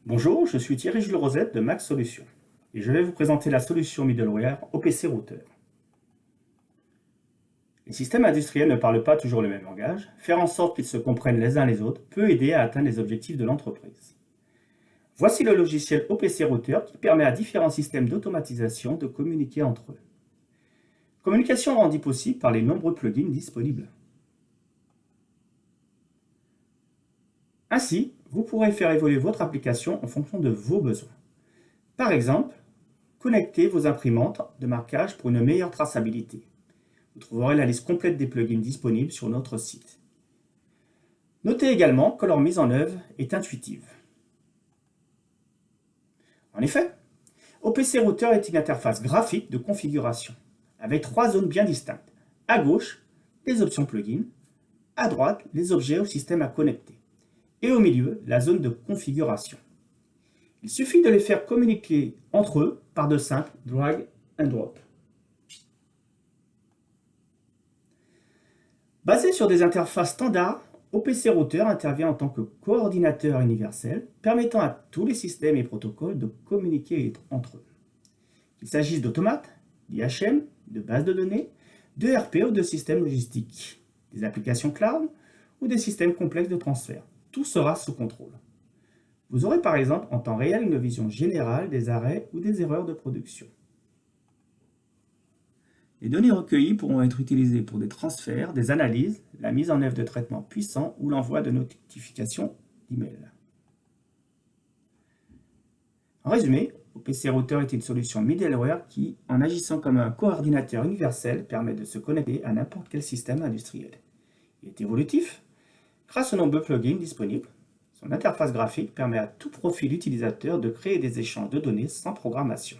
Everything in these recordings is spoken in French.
Bonjour, je suis Thierry Jules Rosette de Max Solutions et je vais vous présenter la solution middleware OPC Router. Les systèmes industriels ne parlent pas toujours le même langage. Faire en sorte qu'ils se comprennent les uns les autres peut aider à atteindre les objectifs de l'entreprise. Voici le logiciel OPC Router qui permet à différents systèmes d'automatisation de communiquer entre eux. Communication rendue possible par les nombreux plugins disponibles. Ainsi, vous pourrez faire évoluer votre application en fonction de vos besoins. Par exemple, connectez vos imprimantes de marquage pour une meilleure traçabilité. Vous trouverez la liste complète des plugins disponibles sur notre site. Notez également que leur mise en œuvre est intuitive. En effet, OPC Router est une interface graphique de configuration, avec trois zones bien distinctes. À gauche, les options plugins, à droite, les objets au système à connecter, et au milieu, la zone de configuration. Il suffit de les faire communiquer entre eux par de simples drag and drop. Basé sur des interfaces standards, OPC Router intervient en tant que coordinateur universel, permettant à tous les systèmes et protocoles de communiquer entre eux. Qu'il s'agisse d'automates, d'IHM, de bases de données, de RP ou de systèmes logistiques, des applications cloud ou des systèmes complexes de transfert. Tout sera sous contrôle. Vous aurez par exemple en temps réel une vision générale des arrêts ou des erreurs de production. Les données recueillies pourront être utilisées pour des transferts, des analyses, la mise en œuvre de traitements puissants ou l'envoi de notifications d'email. En résumé, OPC Router est une solution middleware qui, en agissant comme un coordinateur universel, permet de se connecter à n'importe quel système industriel. Il est évolutif grâce aux nombreux plugins disponibles. Son interface graphique permet à tout profil utilisateur de créer des échanges de données sans programmation.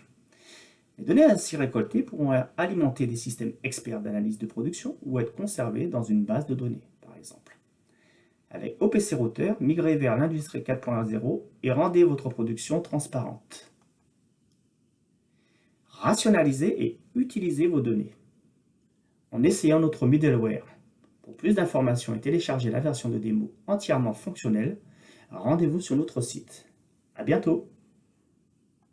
Les données ainsi récoltées pourront alimenter des systèmes experts d'analyse de production ou être conservées dans une base de données, par exemple. Avec OPC Router, migrez vers l'industrie 4.0 et rendez votre production transparente. Rationalisez et utilisez vos données en essayant notre middleware. Pour plus d'informations et télécharger la version de démo entièrement fonctionnelle, rendez-vous sur notre site. À bientôt!